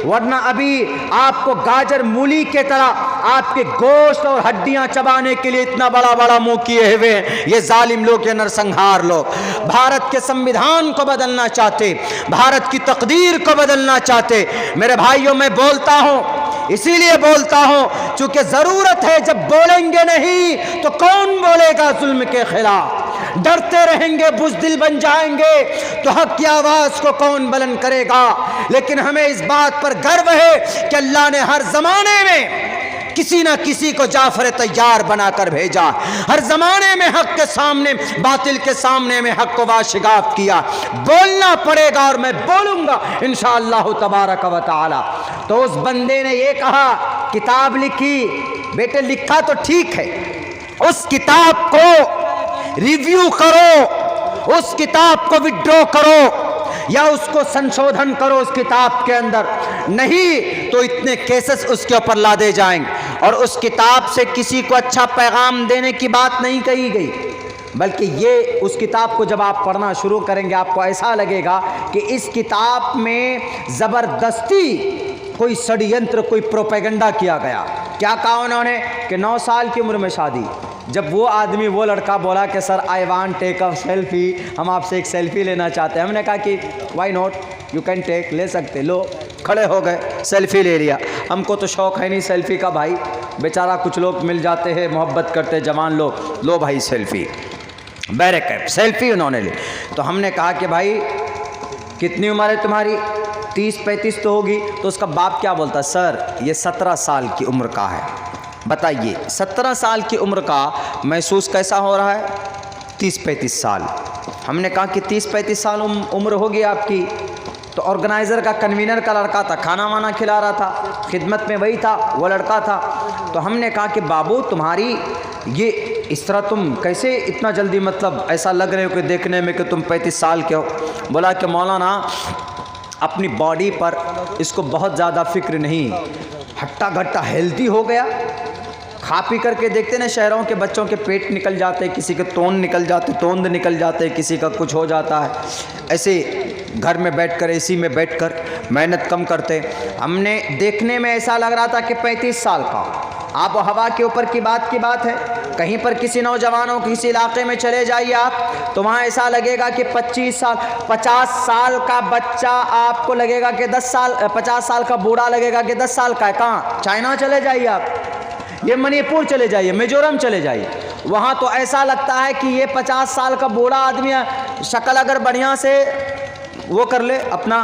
वरना अभी आपको गाजर मूली के तरह आपके गोश्त और हड्डियां चबाने के लिए इतना बड़ा बड़ा मुंह किए हुए हैं ये जालिम लोग, ये नरसंहार लोग। भारत के संविधान को बदलना चाहते, भारत की तकदीर को बदलना चाहते। मेरे भाइयों, मैं बोलता हूं, इसीलिए बोलता हूं क्योंकि जरूरत है। जब बोलेंगे नहीं तो कौन बोलेगा जुल्म के खिलाफ? डरते रहेंगे, बुज़दिल बन जाएंगे तो हक की आवाज़ को कौन बुलंद करेगा? लेकिन हमें इस बात पर गर्व है कि अल्लाह ने हर ज़माने में किसी ना किसी को जाफर तैयार बनाकर भेजा। हर ज़माने में हक के सामने, बातिल के सामने में हक को वाशिगाफ किया। बोलना पड़ेगा और मैं बोलूँगा इंशाअल्लाह तबारक व तआला। तो उस बंदे ने ये कहा, किताब लिखी। बेटे लिखा तो ठीक है, उस किताब को रिव्यू करो, उस किताब को विड्रॉ करो या उसको संशोधन करो उस किताब के अंदर। नहीं तो इतने केसेस उसके ऊपर लादे जाएंगे। और उस किताब से किसी को अच्छा पैगाम देने की बात नहीं कही गई, बल्कि ये उस किताब को जब आप पढ़ना शुरू करेंगे आपको ऐसा लगेगा कि इस किताब में ज़बरदस्ती कोई षड्यंत्र, कोई प्रोपेगेंडा किया गया। क्या कहा उन्होंने कि 9 साल की उम्र में शादी। जब वो आदमी, वो लड़का बोला कि sir I want take a selfie, हम आपसे एक सेल्फी लेना चाहते हैं। हमने कहा कि why not, you can take, ले सकते। लो, खड़े हो गए, सेल्फी ले लिया। हमको तो शौक़ है नहीं सेल्फी का भाई, बेचारा कुछ लोग मिल जाते हैं, मोहब्बत करते जवान लोग, लो भाई सेल्फी, बैरक सेल्फी उन्होंने ली। तो हमने कहा कि भाई कितनी उम्र है तुम्हारी? 30-35 तो होगी। तो उसका बाप क्या बोलता, सर ये 17 साल की उम्र का है। बताइए 17 साल की उम्र का महसूस कैसा हो रहा है? 30-35 साल। हमने कहा कि 30-35 साल उम्र होगी आपकी। तो ऑर्गेनाइज़र का, कन्वीनर का लड़का था, खाना वाना खिला रहा था, खिदमत में वही था, वो लड़का था। तो हमने कहा कि बाबू तुम्हारी ये इस तरह तुम कैसे इतना जल्दी, मतलब ऐसा लग रहे हो कि देखने में कि तुम 35 साल के हो। बोला कि मौलाना अपनी बॉडी पर इसको बहुत ज़्यादा फिक्र नहीं, हट्टा घट्टा हेल्दी हो गया। खा पी करके देखते ना शहरों के बच्चों के पेट निकल जाते, किसी के तोंद निकल जाते, तोंद निकल जाते, किसी का कुछ हो जाता है। ऐसे घर में बैठकर, एसी में बैठकर मेहनत कम करते। हमने देखने में ऐसा लग रहा था कि 35 साल का। आप हवा के ऊपर की बात है। कहीं पर किसी नौजवानों किसी इलाके में चले जाइए आप, तो वहाँ ऐसा लगेगा कि 25 साल, 50 साल का बच्चा आपको लगेगा कि 10 साल, 50 साल का बूढ़ा लगेगा कि 10 साल का है। कहाँ? चाइना चले जाइए आप, ये मणिपुर चले जाइए, मिजोरम चले जाइए, वहाँ तो ऐसा लगता है कि ये 50 साल का बूढ़ा आदमी है। शक्ल अगर बढ़िया से वो कर ले, अपना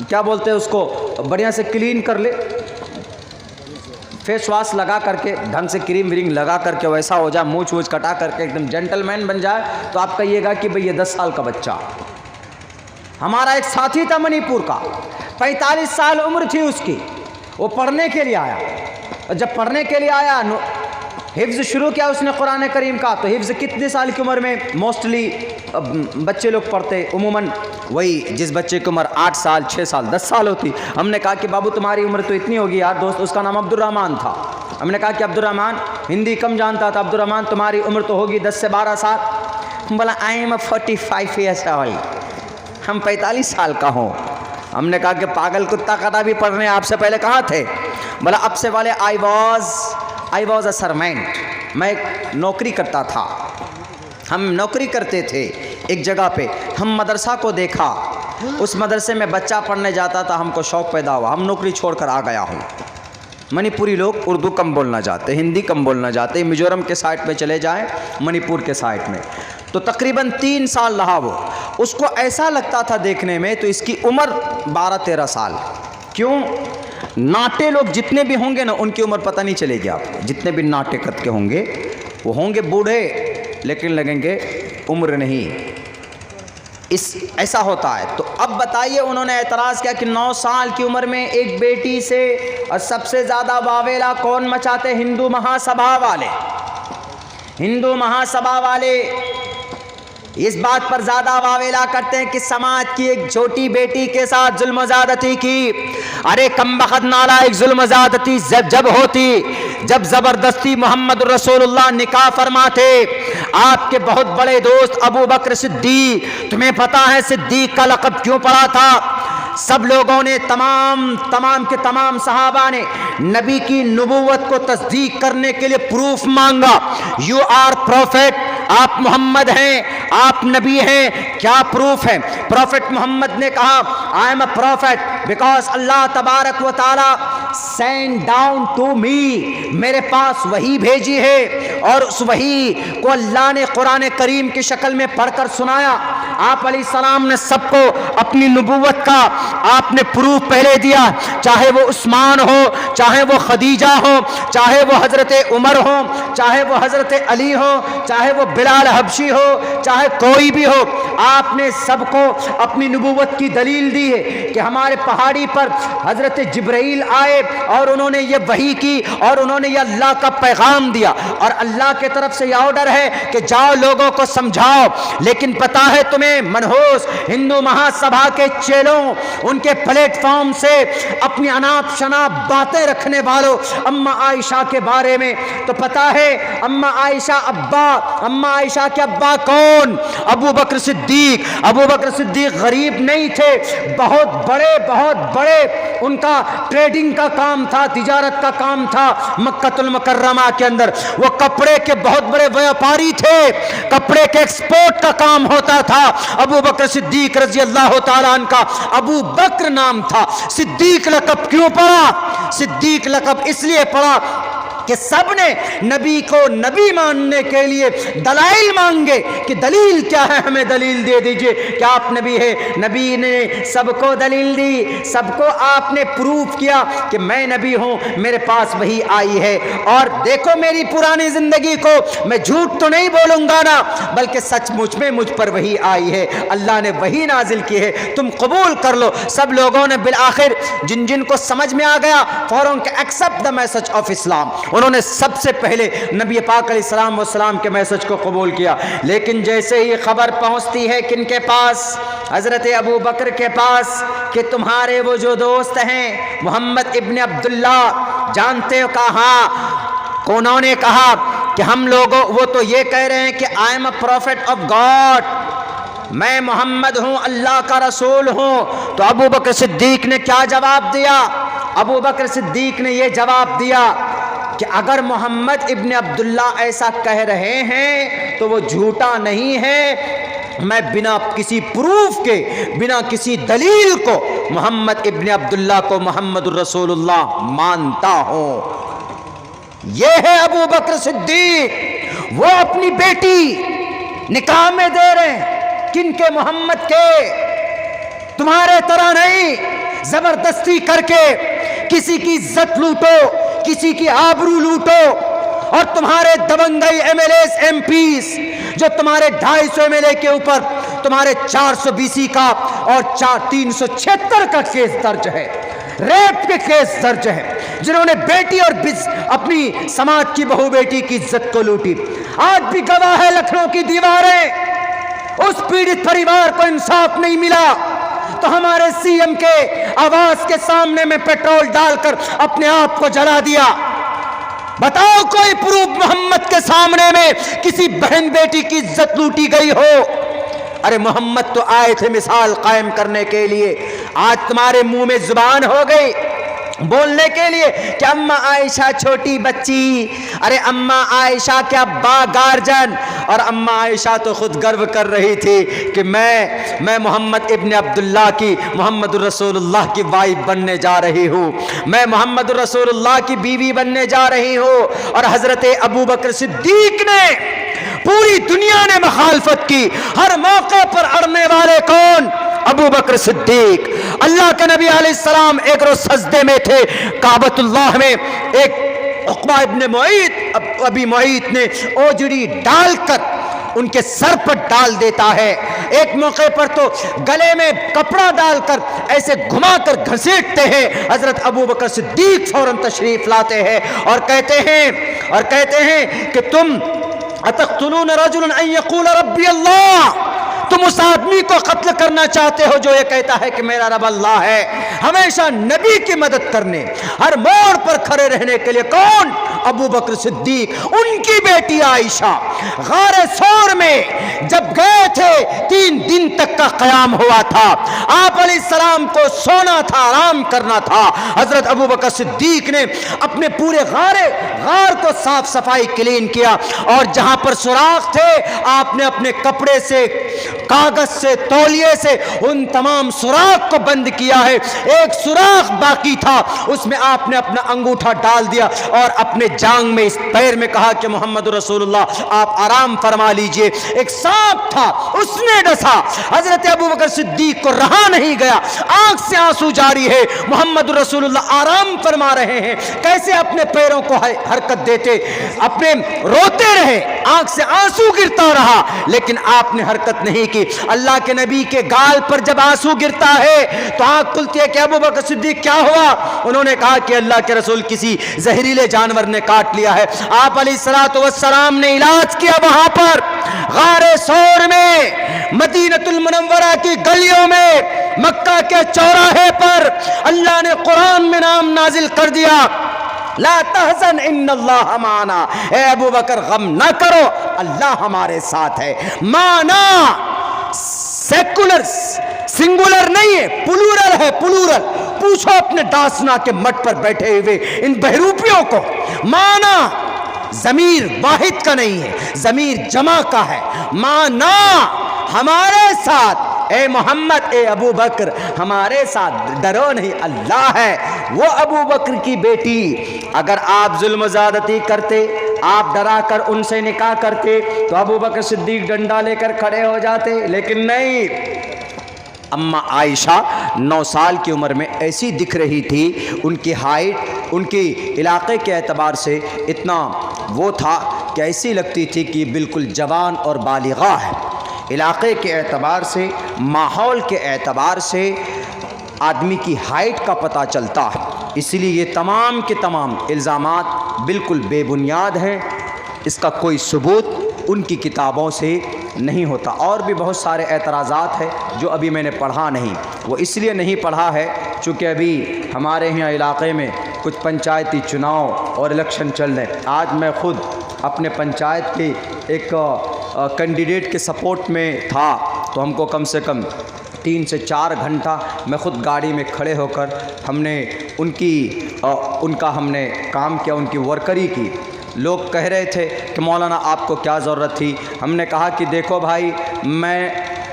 क्या बोलते हैं उसको, बढ़िया से क्लीन कर ले, फेस वॉश लगा करके, ढंग से क्रीम व्रीम लगा करके वैसा हो जाए, मूछ वूछ कटा करके एकदम जेंटलमैन बन जाए, तो आप कहिएगा कि भाई ये 10 साल का बच्चा। हमारा एक साथी था मणिपुर का, 45 साल उम्र थी उसकी, वो पढ़ने के लिए आया। और जब पढ़ने के लिए आया, हिफ्ज़ शुरू किया उसने कुरान करीम का। तो हिफ्ज़ कितने साल की उम्र में मोस्टली बच्चे लोग पढ़ते? उमूमन वही जिस बच्चे की उम्र 8 साल, 6 साल, 10 साल होती। हमने कहा कि बाबू तुम्हारी उम्र तो इतनी होगी यार। दोस्त उसका नाम अब्दुर्रहमान था। हमने कहा कि अब्दुर्रहमान, हिंदी कम जानता था, अब्दुर्रहमान तुम्हारी उम्र तो होगी 10 से 12 साल। बोला आई एम 45 ईयर्स ओल्ड, हम 45 साल का हूँ। हमने कहा कि पागल कुत्ता कटा भी पढ़ने आपसे पहले कहाँ थे? बोला अब से वाले आई वॉज अ सर्वेंट, मैं एक नौकरी करता था, हम नौकरी करते थे एक जगह पे। हम मदरसा को देखा, उस मदरसे में बच्चा पढ़ने जाता था, हमको शौक़ पैदा हुआ, हम नौकरी छोड़कर आ गया हूँ। मणिपुरी लोग उर्दू कम बोलना जाते, हिंदी कम बोलना जाते। मिजोरम के साइड में चले जाएं, मणिपुर के साइड में, तो तकरीबन 3 साल रहा वो। उसको ऐसा लगता था देखने में, तो इसकी उम्र 12-13 साल। क्यों? नाटे लोग जितने भी होंगे ना, उनकी उम्र पता नहीं चलेगी आपको। जितने भी नाटे कद के होंगे, वो होंगे बूढ़े, लेकिन लगेंगे उम्र नहीं। ऐसा होता है। तो अब बताइए, उन्होंने एतराज़ किया कि 9 साल की उम्र में एक बेटी से, और सबसे ज़्यादा वावेला कौन मचाते? हिंदू महासभा वाले। हिंदू महासभा वाले इस बात पर ज़्यादा वावेला करते हैं कि समाज की एक छोटी बेटी के साथ जुल्म ज़्यादती की। अरे कमबख्त नालायक, जुल्म ज़्यादती जब होती, जब ज़बरदस्ती मोहम्मद रसूलुल्लाह निकाह फरमाते। आपके बहुत बड़े दोस्त अबू बकर सिद्दीक, तुम्हें पता है सिद्दीक का लक़ब क्यों पड़ा था? सब लोगों ने तमाम के तमाम सहाबा ने नबी की नबूवत को तस्दीक करने के लिए प्रूफ मांगा। यू आर प्रॉफिट, आप मोहम्मद हैं, आप नबी हैं, क्या प्रूफ है? प्रॉफिट मोहम्मद ने कहा I am a prophet because Allah तबारक व ताला सेंड डाउन टू मी, मेरे पास वही भेजी है और उस वही को अल्लाह ने कुरान करीम की शक्ल में पढ़कर सुनाया। आप अलैहिस्सलाम ने सबको अपनी नबूवत का आपने प्रूफ पहले दिया, चाहे वो उस्मान हो, चाहे वो खदीजा हो, चाहे वो हजरत उमर हो, चाहे वो हजरत अली हो, चाहे वो बिलाल हबशी हो, चाहे कोई भी हो, आपने सबको अपनी नबूवत की दलील दी है कि हमारे पहाड़ी पर हजरत जिब्राइल आए और उन्होंने ये वही की और उन्होंने ये अल्लाह का पैगाम दिया और अल्लाह के तरफ से यह ऑर्डर है कि जाओ लोगों को समझाओ। लेकिन पता है तुम्हें मनहूस हिंदू महासभा के चेलों, उनके प्लेटफॉर्म से अपनी अनाप शनाप बातें रखने वालों अम्मा आयशा के बारे में, तो पता है अम्मा आयशा के अब्बा कौन? अबू बकर सिद्दीक। अबू बकर सिद्दीक गरीब नहीं थे, बहुत बड़े उनका ट्रेडिंग का काम था, तिजारत का काम था मक्कतुल मुकर्रमा के अंदर। वो कपड़े के बहुत बड़े व्यापारी थे, कपड़े के एक्सपोर्ट का काम होता था। अबू बकर सिद्दीक रजी अल्लाह तआला अन्हु का अबू बकर नाम था। सिद्दीक लक़ब क्यों पड़ा? सिद्दीक लक़ब इसलिए पड़ा कि सबने नबी को नबी मानने के लिए दलाइल मांगे कि दलील क्या है, हमें दलील दे दीजिए कि आप नबी है। नबी ने सबको दलील दी, सबको आपने प्रूफ किया कि मैं नबी हूं, मेरे पास वही आई है। और देखो मेरी पुरानी जिंदगी को, मैं झूठ तो नहीं बोलूंगा ना, बल्कि सचमुच में मुझ पर वही आई है, अल्लाह ने वही नाजिल की है, तुम कबूल कर लो। सब लोगों ने बिल आखिर जिन जिन को समझ में आ गया फौरन accept the message of Islam, उन्होंने सबसे पहले नबी पाक अलैहिस्सलाम वस्सलाम के मैसेज को कबूल किया। लेकिन जैसे ही खबर पहुंचती है किनके पास? हजरत अबू बकर के पास, कि तुम्हारे वो जो दोस्त हैं मोहम्मद इब्न अब्दुल्ला, जानते हो? कहा, उन्होंने कहा कि हम लोगों, वो तो ये कह रहे हैं कि आई am a profit of God, मैं मोहम्मद हूं, अल्लाह का रसूल हूं। तो अबू बकर सिद्दीक ने क्या जवाब दिया? अबू बकर सिद्दीक ने यह जवाब दिया कि अगर मोहम्मद इब्न अब्दुल्ला ऐसा कह रहे हैं तो वो झूठा नहीं है, मैं बिना किसी प्रूफ के, बिना किसी दलील को मोहम्मद इब्न अब्दुल्ला को मोहम्मद रसूलुल्लाह मानता हूं। यह है अबू बकर सिद्दीक। वो अपनी बेटी निकाह में दे रहे हैं किनके? मोहम्मद के। तुम्हारे तरह नहीं जबरदस्ती करके किसी की इज्जत लूटो, किसी की आबरू लूटो। और तुम्हारे दबंगई एमएलएस एमपीस जो तुम्हारे 250 एमएलए के ऊपर तुम्हारे 420 का और 376 का केस दर्ज है, रेप के केस दर्ज है, जिन्होंने बेटी और अपनी समाज की बहू बेटी की इज्जत को लूटी। आज भी गवाह है लखनऊ की दीवारें। उस पीड़ित परिवार को इंसाफ नहीं मिला तो हमारे सीएम के आवास के सामने में पेट्रोल डालकर अपने आप को जला दिया। बताओ कोई प्रूफ मोहम्मद के सामने में किसी बहन बेटी की इज्जत लूटी गई हो? अरे मोहम्मद तो आए थे मिसाल कायम करने के लिए, आज तुम्हारे मुंह में जुबान हो गई बोलने के लिए कि अम्मा आयशा छोटी बच्ची। अरे अम्मा आयशा के अब्बा गार्जन, और अम्मा आयशा तो खुद गर्व कर रही थी कि मैं मोहम्मद इब्न अब्दुल्ला की, मोहम्मद रसूलुल्लाह की वाइफ बनने जा रही हूँ, मैं मोहम्मद रसूलुल्लाह की बीवी बनने जा रही हूँ। और हजरत अबू बकर सिद्दीक ने, पूरी दुनिया ने मुखालफत की, हर मौके पर अड़ने वाले कौन? अबू बकर सिद्दीक। अल्लाह के नबी अलैहिस्सलाम एक रोज सजदे में थे काबतुल्लाह में, एक उक़बा इब्न मुईत, अबी मुईत ने ओजड़ी डालकर उनके सर पर डाल देता है। एक मौके पर तो गले में कपड़ा डालकर ऐसे घुमाकर घसीटते हैं। हजरत अबू बकर सिद्दीक फौरन तशरीफ लाते हैं और कहते हैं कि तुम अतक़्तुलून रजुलन अन यक़ूल रब्बी अल्लाह, तुम उस आदमी को कत्ल करना चाहते हो जो ये कहता है कि मेरा रब अल्लाह है। हमेशा नबी की मदद करने, हर मोड़ पर खड़े रहने के लिए कौन? अबू बकर सिद्दीक। उनकी बेटी आयशा गारे सौर में जब जब गए थे 3 दिन तक का क़याम हुआ था। आप अलैहिस्सलाम को सोना था, आराम करना था। हजरत अबू बकर सिद्दीक ने अपने पूरे गार को साफ सफाई क्लीन किया और जहां पर सुराख थे आपने अपने कपड़े से, कागज से, तौलिए से उन तमाम सुराख को बंद किया है। एक सुराख बाकी था, उसमें आपने अपना अंगूठा डाल दिया और अपने जांग में, इस पैर में कहा कि मोहम्मद रसूलुल्लाह आप आराम फरमा लीजिए। एक सांप था, उसने डसा। हजरत अबू बकर सिद्दीक को रहा नहीं गया, आंख से आंसू जारी है। मोहम्मद रसूलुल्लाह आराम फरमा रहे हैं, कैसे अपने पैरों को हरकत देते, अपने रोते रहे, आंख से आंसू गिरता रहा, लेकिन आपने हरकत नहीं की। अल्लाह के नबी के गाल पर जब आंसू गिरता है तो आंख खुलती है कि अबू बकर सिद्दीक क्या हुआ? उन्होंने कहा कि अल्लाह के रसूल किसी जहरीले जानवर ने काट लिया है। आप अलैहिस्सलातु वस्सलाम ने इलाज किया वहां पर गारे सौर में, मदीनतुल मुनव्वरा की गलियों में, मक्का के चौराहे पर अल्लाह ने कुरान में नाम नाजिल कर दिया, ला तहज़न इन्नल्लाह माना। ए अबू बकर गम न करो, अल्लाह हमारे साथ है। माना सेकुलर, सिंगुलर नहीं है, प्लूरल है, प्लूरल। पूछो अपने दासना के मठ पर बैठे हुए इन बहरूपियों को, माना जमीर वाहिद का नहीं है, जमीर जमा का है। माना हमारे साथ, ए मोहम्मद, ए अबू बकर हमारे साथ, डरो नहीं, अल्लाह है। वो अबू बकर की बेटी, अगर आप जुल्म ज़्यादती करते, आप डरा कर उनसे निकाह करते तो अबू बकर सिद्दीक डंडा लेकर खड़े हो जाते, लेकिन नहीं। अम्मा आयशा 9 साल की उम्र में ऐसी दिख रही थी, उनकी हाइट, उनकी इलाके के एतबार से इतना वो था कि ऐसी लगती थी कि बिल्कुल जवान और बालिगा है। इलाके के एतबार से, माहौल के एतबार से आदमी की हाइट का पता चलता है। इसलिए ये तमाम के तमाम इल्ज़ामात बिल्कुल बेबुनियाद हैं, इसका कोई सबूत उनकी किताबों से नहीं होता। और भी बहुत सारे एतराज़ात हैं जो अभी मैंने पढ़ा नहीं, वो इसलिए नहीं पढ़ा है चूँकि अभी हमारे यहाँ इलाक़े में कुछ पंचायती चुनाव और इलेक्शन चल रहे हैं। आज मैं ख़ुद अपने पंचायत के एक कैंडिडेट के सपोर्ट में था, तो हमको कम से कम 3 से 4 घंटा मैं ख़ुद गाड़ी में खड़े होकर हमने उनका हमने काम किया, उनकी वर्करी की। लोग कह रहे थे कि मौलाना आपको क्या ज़रूरत थी? हमने कहा कि देखो भाई, मैं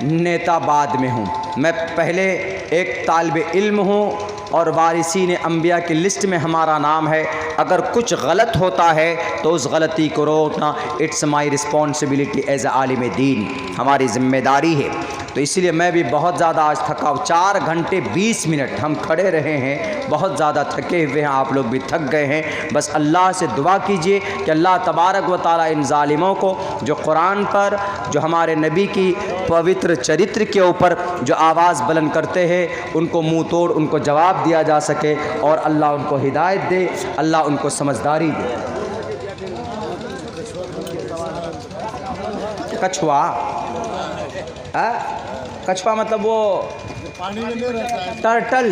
नेता बाद में हूँ, मैं पहले एक तालिब इल्म हूँ और वारिसीन अंबिया की लिस्ट में हमारा नाम है। अगर कुछ गलत होता है तो उस गलती को रोकना it's my responsibility as a आलिम दीन, हमारी ज़िम्मेदारी है। तो इसलिए मैं भी बहुत ज़्यादा आज थका हूँ। 4 घंटे 20 मिनट हम खड़े रहे हैं, बहुत ज़्यादा थके हुए हैं, आप लोग भी थक गए हैं। बस अल्लाह से दुआ कीजिए कि अल्लाह तबारक व ताला इन ज़ालिमों को, जो कुरान पर, जो हमारे नबी की पवित्र चरित्र के ऊपर जो आवाज़ बुलंद करते हैं, उनको मुँह तोड़ उनको जवाब दिया जा सके और अल्लाह उनको हिदायत दे, अल्लाह उनको समझदारी दे। कछुआ, कछुआ मतलब वो पानी में नहीं रहता है, टर्टल,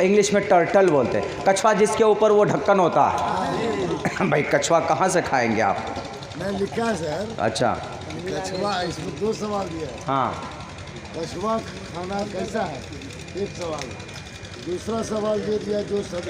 इंग्लिश में टर्टल बोलते हैं। कछुआ जिसके ऊपर वो ढक्कन होता है। भाई कछुआ कहाँ से खाएंगे आप? मैं लिखा है सर। अच्छा, कछुआ, इसमें 2 सवाल दिया है। हाँ, कछुआ खाना कैसा है, एक सवाल। दूसरा सवाल ये दिया जो सब